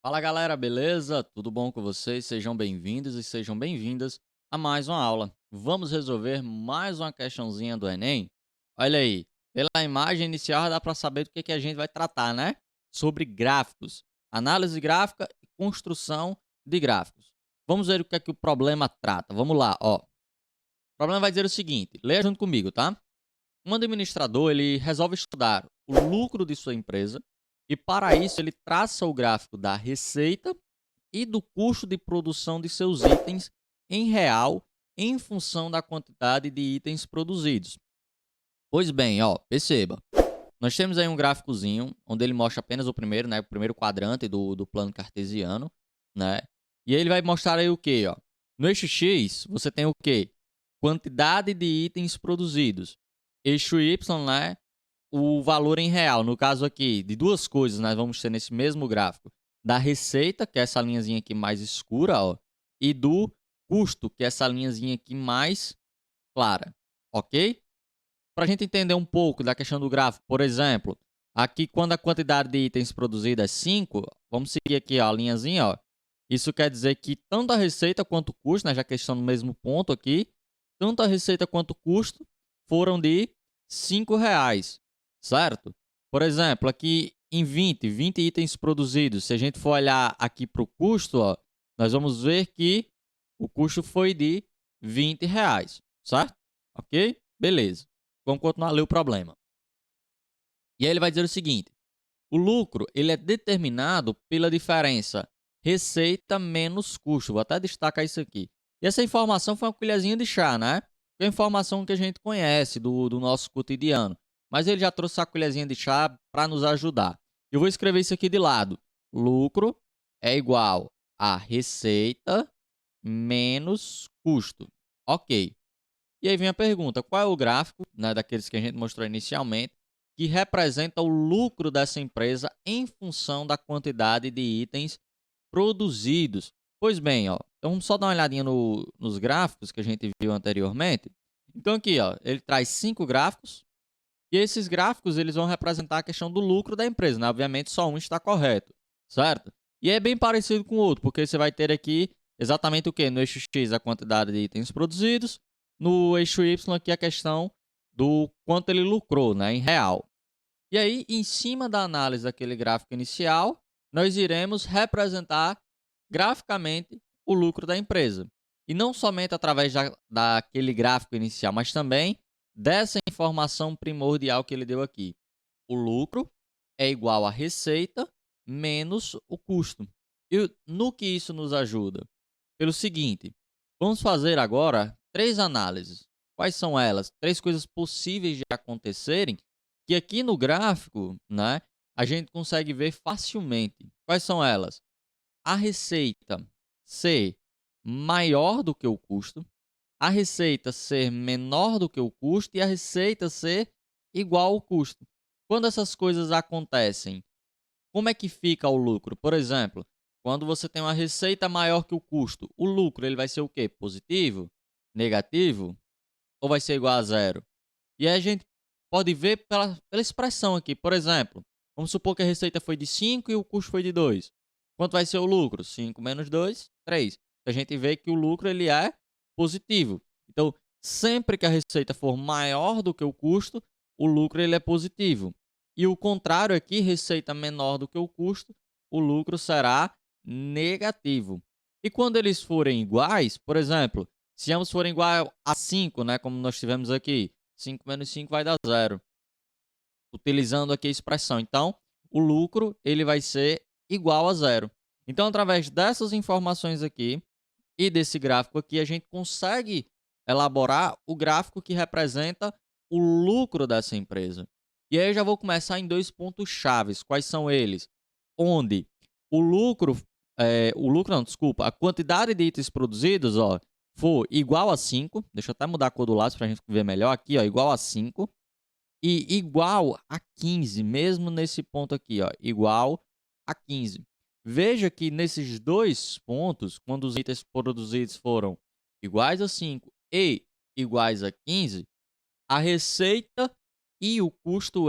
Fala galera, beleza? Tudo bom com vocês? Sejam bem-vindos e sejam bem-vindas a mais uma aula. Vamos resolver mais uma questãozinha do Enem? Olha aí, pela imagem inicial já dá para saber do que a gente vai tratar, né? Sobre gráficos, análise gráfica e construção de gráficos. Vamos ver o que é que o problema trata. Vamos lá, ó. O problema vai dizer o seguinte, leia junto comigo, tá? Um administrador, ele resolve estudar o lucro de sua empresa e, para isso, ele traça o gráfico da receita e do custo de produção de seus itens em real em função da quantidade de itens produzidos. Pois bem, ó, perceba, nós temos aí um gráficozinho onde ele mostra apenas o primeiro, né, o primeiro quadrante do plano cartesiano, né? E aí ele vai mostrar aí o quê, ó? No eixo X, você tem o quê? Quantidade de itens produzidos. Eixo Y, né? O valor em real. No caso aqui, de duas coisas nós vamos ter nesse mesmo gráfico. Da receita, que é essa linhazinha aqui mais escura, ó. E do custo, que é essa linhazinha aqui mais clara. Ok? Para a gente entender um pouco da questão do gráfico, por exemplo, aqui quando a quantidade de itens produzida é 5, vamos seguir aqui ó, a linhazinha, ó. Isso quer dizer que tanto a receita quanto o custo, né, já que estão no mesmo ponto aqui, tanto a receita quanto o custo foram de R$ 5, certo? Por exemplo, aqui em 20 itens produzidos, se a gente for olhar aqui para o custo, ó, nós vamos ver que o custo foi de R$ 20, certo? Ok? Beleza. Vamos continuar a ler o problema. E aí ele vai dizer o seguinte: o lucro ele é determinado pela diferença receita menos custo. Vou até destacar isso aqui. E essa informação foi uma colherzinha de chá, né? É a informação que a gente conhece do nosso cotidiano. Mas ele já trouxe a colherzinha de chá para nos ajudar. Eu vou escrever isso aqui de lado. Lucro é igual a receita menos custo. Ok. E aí vem a pergunta, qual é o gráfico, né, daqueles que a gente mostrou inicialmente, que representa o lucro dessa empresa em função da quantidade de itens produzidos? Pois bem, ó, então vamos só dar uma olhadinha nos gráficos que a gente viu anteriormente. Então aqui, ó, ele traz 5 gráficos, e esses gráficos eles vão representar a questão do lucro da empresa, né? Obviamente só um está correto, certo? E é bem parecido com o outro, porque você vai ter aqui exatamente o que? No eixo X a quantidade de itens produzidos, no eixo Y aqui a questão do quanto ele lucrou, né, em real. E aí, em cima da análise daquele gráfico inicial, nós iremos representar graficamente o lucro da empresa. E não somente através daquele gráfico inicial, mas também dessa informação primordial que ele deu aqui. O lucro é igual à receita menos o custo. E no que isso nos ajuda? Pelo seguinte, vamos fazer agora 3 análises. Quais são elas? 3 coisas possíveis de acontecerem que aqui no gráfico, né, a gente consegue ver facilmente. Quais são elas? A receita ser maior do que o custo, a receita ser menor do que o custo e a receita ser igual ao custo. Quando essas coisas acontecem, como é que fica o lucro? Por exemplo, quando você tem uma receita maior que o custo, o lucro ele vai ser o quê? Positivo? Negativo? Ou vai ser igual a zero? E aí a gente pode ver pela expressão aqui. Por exemplo, vamos supor que a receita foi de 5 e o custo foi de 2. Quanto vai ser o lucro? 5 menos 2, 3. A gente vê que o lucro ele é positivo. Então, sempre que a receita for maior do que o custo, o lucro ele é positivo. E o contrário aqui, receita menor do que o custo, o lucro será negativo. E quando eles forem iguais, por exemplo, se ambos forem igual a 5, né, como nós tivemos aqui, 5 menos 5 vai dar zero, utilizando aqui a expressão. Então, o lucro ele vai ser igual a zero. Então, através dessas informações aqui e desse gráfico aqui, a gente consegue elaborar o gráfico que representa o lucro dessa empresa. E aí eu já vou começar em 2 pontos chaves. Quais são eles? Onde o lucro não, desculpa, a quantidade de itens produzidos, ó, for igual a 5, deixa eu até mudar a cor do lápis para a gente ver melhor aqui, ó, igual a 5, e igual a 15, mesmo nesse ponto aqui, ó, igual a 15. Veja que nesses 2 pontos, quando os itens produzidos foram iguais a 5 e iguais a 15, a receita e o custo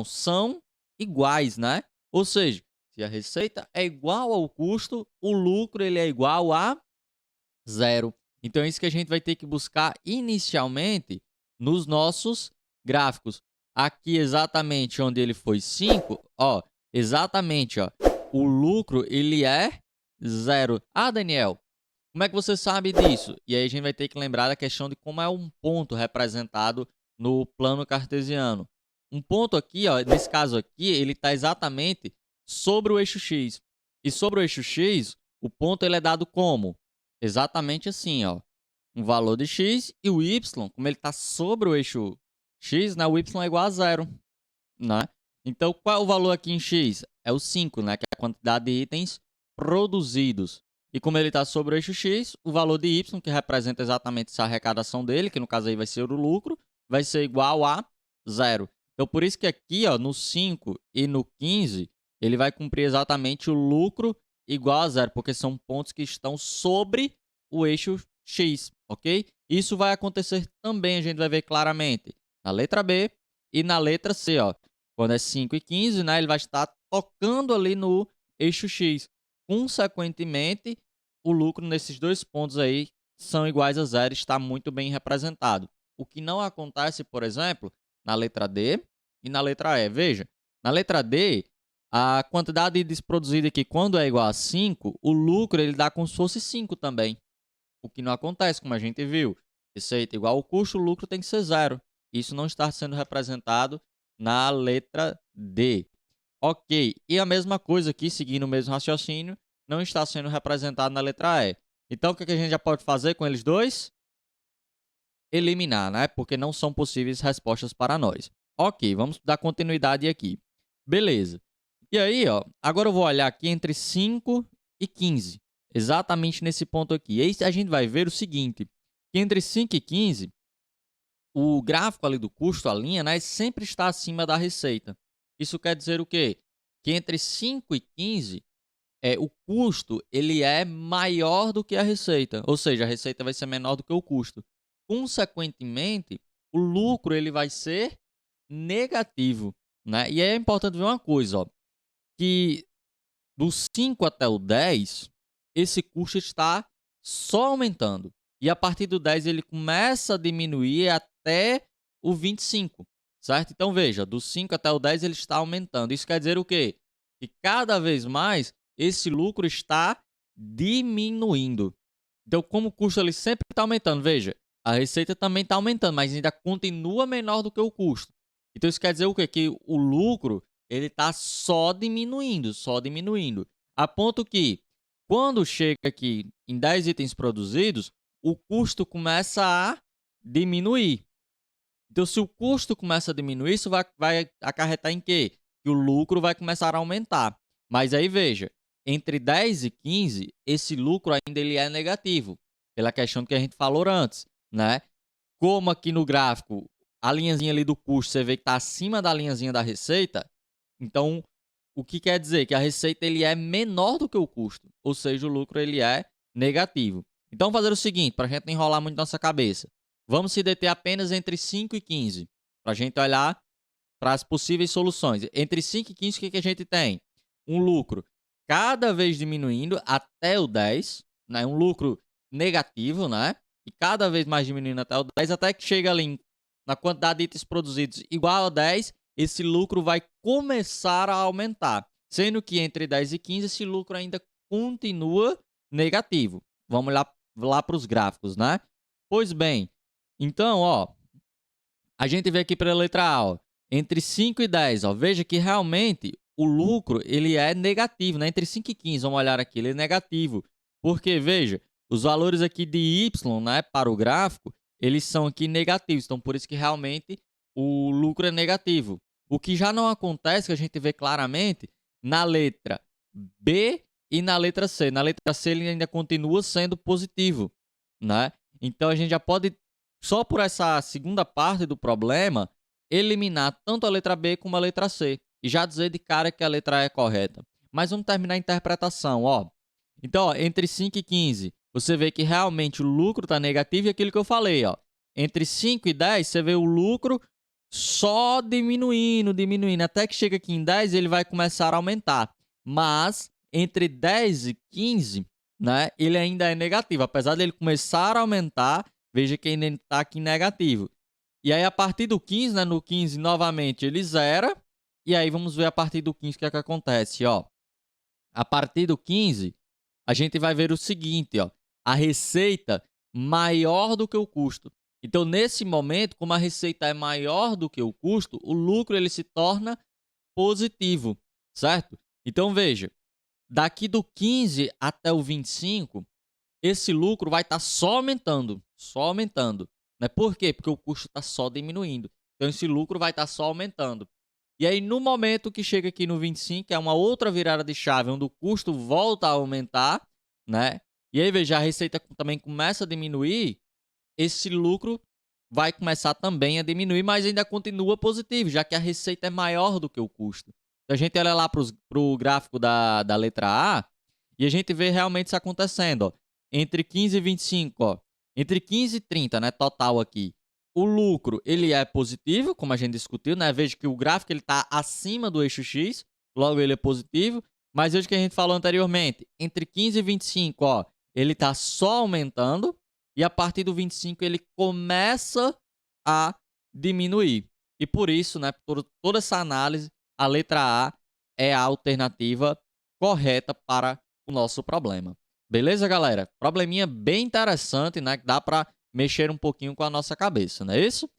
são iguais, né? Ou seja, Se a receita é igual ao custo, o lucro ele é igual a zero. Então é isso que a gente vai ter que buscar inicialmente nos nossos gráficos. Aqui exatamente onde ele foi 5, ó, exatamente, ó, o lucro ele é zero. Ah, Daniel, como é que você sabe disso? E aí a gente vai ter que lembrar da questão de como é um ponto representado no plano cartesiano. Um ponto aqui, ó, nesse caso aqui, ele está exatamente sobre o eixo x. E sobre o eixo x, o ponto ele é dado como? Exatamente assim, ó. Um valor de x e o y, como ele está sobre o eixo x, né, o y é igual a zero, né? Então, qual é o valor aqui em x? É o 5, né, que é a quantidade de itens produzidos. E como ele está sobre o eixo x, o valor de y, que representa exatamente essa arrecadação dele, que no caso aí vai ser o lucro, vai ser igual a zero. Então, por isso que aqui, ó, no 5 e no 15, ele vai cumprir exatamente o lucro igual a zero, porque são pontos que estão sobre o eixo x, ok? Isso vai acontecer também, a gente vai ver claramente, na letra B e na letra C, ó. Quando é 5 e 15, né, ele vai estar tocando ali no eixo x. Consequentemente, o lucro nesses dois pontos aí são iguais a zero, está muito bem representado. O que não acontece, por exemplo, na letra D e na letra E. Veja, na letra D, a quantidade de itens produzida aqui, quando é igual a 5, o lucro ele dá como se fosse 5 também. O que não acontece, como a gente viu. Receita igual ao custo, o lucro tem que ser zero. Isso não está sendo representado na letra D. Ok, e a mesma coisa aqui, seguindo o mesmo raciocínio, não está sendo representado na letra E. Então, o que a gente já pode fazer com eles dois? Eliminar, né? Porque não são possíveis respostas para nós. Ok, vamos dar continuidade aqui. Beleza. E aí, ó, agora eu vou olhar aqui entre 5 e 15. Exatamente nesse ponto aqui. E aí a gente vai ver o seguinte, que entre 5 e 15, o gráfico ali do custo, a linha, né, sempre está acima da receita. Isso quer dizer o quê? Que entre 5 e 15, o custo ele é maior do que a receita. Ou seja, a receita vai ser menor do que o custo. Consequentemente, o lucro ele vai ser negativo, né? E aí é importante ver uma coisa, ó, que do 5 até o 10, esse custo está só aumentando. E a partir do 10 ele começa a diminuir até o 25, certo? Então veja, do 5 até o 10 ele está aumentando. Isso quer dizer o quê? Que cada vez mais esse lucro está diminuindo. Então, como o custo ele sempre está aumentando, veja, a receita também está aumentando, mas ainda continua menor do que o custo. Então, isso quer dizer o quê? Que o lucro ele está só diminuindo, só diminuindo. A ponto que, quando chega aqui em 10 itens produzidos, o custo começa a diminuir. Então, se o custo começa a diminuir, isso vai acarretar em quê? Que o lucro vai começar a aumentar. Mas aí, veja, entre 10 e 15, esse lucro ainda ele é negativo, pela questão que a gente falou antes, né? Como aqui no gráfico, a linhazinha ali do custo, você vê que está acima da linhazinha da receita, então, o que quer dizer? Que a receita ele é menor do que o custo, ou seja, o lucro ele é negativo. Então, vamos fazer o seguinte, para a gente não enrolar muito nossa cabeça. Vamos se deter apenas entre 5 e 15, para a gente olhar para as possíveis soluções. Entre 5 e 15, o que a gente tem? Um lucro cada vez diminuindo até o 10, né? Um lucro negativo, né? E cada vez mais diminuindo até o 10, até que chega ali na quantidade de itens produzidos igual a 10, esse lucro vai começar a aumentar. Sendo que entre 10 e 15, esse lucro ainda continua negativo. Vamos lá para os gráficos, né? Pois bem, então, ó, a gente vê aqui pela letra A, ó, entre 5 e 10, ó, veja que realmente o lucro ele é negativo, né? Entre 5 e 15, vamos olhar aqui, ele é negativo. Porque, veja, os valores aqui de Y, né, para o gráfico, eles são aqui negativos. Então, por isso que realmente o lucro é negativo. O que já não acontece, que a gente vê claramente, na letra B e na letra C. Na letra C ele ainda continua sendo positivo, né? Então, a gente já pode, só por essa segunda parte do problema, eliminar tanto a letra B como a letra C. E já dizer de cara que a letra E é correta. Mas vamos terminar a interpretação, ó. Então, ó, entre 5 e 15, você vê que realmente o lucro está negativo e aquilo que eu falei, ó. Entre 5 e 10, você vê o lucro só diminuindo, diminuindo. Até que chega aqui em 10, ele vai começar a aumentar. mas entre 10 e 15, né, ele ainda é negativo. Apesar dele começar a aumentar, veja que ainda está aqui negativo. E aí, a partir do 15, né, no 15, novamente, ele zera. E aí, vamos ver a partir do 15 o que é que acontece, ó. A partir do 15, a gente vai ver o seguinte, ó. A receita maior do que o custo. Então, nesse momento, como a receita é maior do que o custo, o lucro ele se torna positivo, certo? Então, veja, daqui do 15 até o 25, esse lucro vai estar só aumentando, só aumentando. Né? Por quê? Porque o custo está só diminuindo. Então, esse lucro vai estar só aumentando. E aí, no momento que chega aqui no 25, é uma outra virada de chave, onde o custo volta a aumentar, né? E aí, veja, a receita também começa a diminuir, esse lucro vai começar também a diminuir, mas ainda continua positivo, já que a receita é maior do que o custo. Então, a gente olha lá para o gráfico da letra A e a gente vê realmente isso acontecendo. Ó. Entre 15 e 25, ó, entre 15 e 30, né, total aqui, o lucro ele é positivo, como a gente discutiu, né? Veja que o gráfico está acima do eixo X, logo ele é positivo. Mas veja que a gente falou anteriormente, entre 15 e 25, ó, ele está só aumentando. E a partir do 25 ele começa a diminuir. E por isso, né, por toda essa análise, a letra A é a alternativa correta para o nosso problema. Beleza, galera? Probleminha bem interessante, né? Que dá para mexer um pouquinho com a nossa cabeça, não é isso?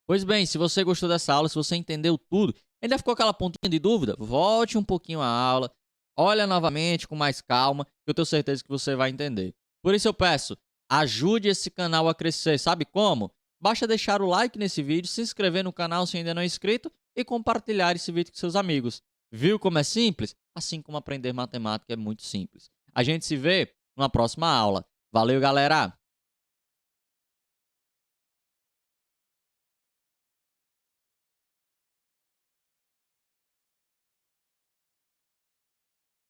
Pois bem, se você gostou dessa aula, se você entendeu tudo, ainda ficou aquela pontinha de dúvida, volte um pouquinho a aula, olha novamente com mais calma, que eu tenho certeza que você vai entender. Por isso eu peço, ajude esse canal a crescer, sabe como? Basta deixar o like nesse vídeo, se inscrever no canal se ainda não é inscrito e compartilhar esse vídeo com seus amigos. Viu como é simples? Assim como aprender matemática é muito simples. A gente se vê numa próxima aula. Valeu, galera!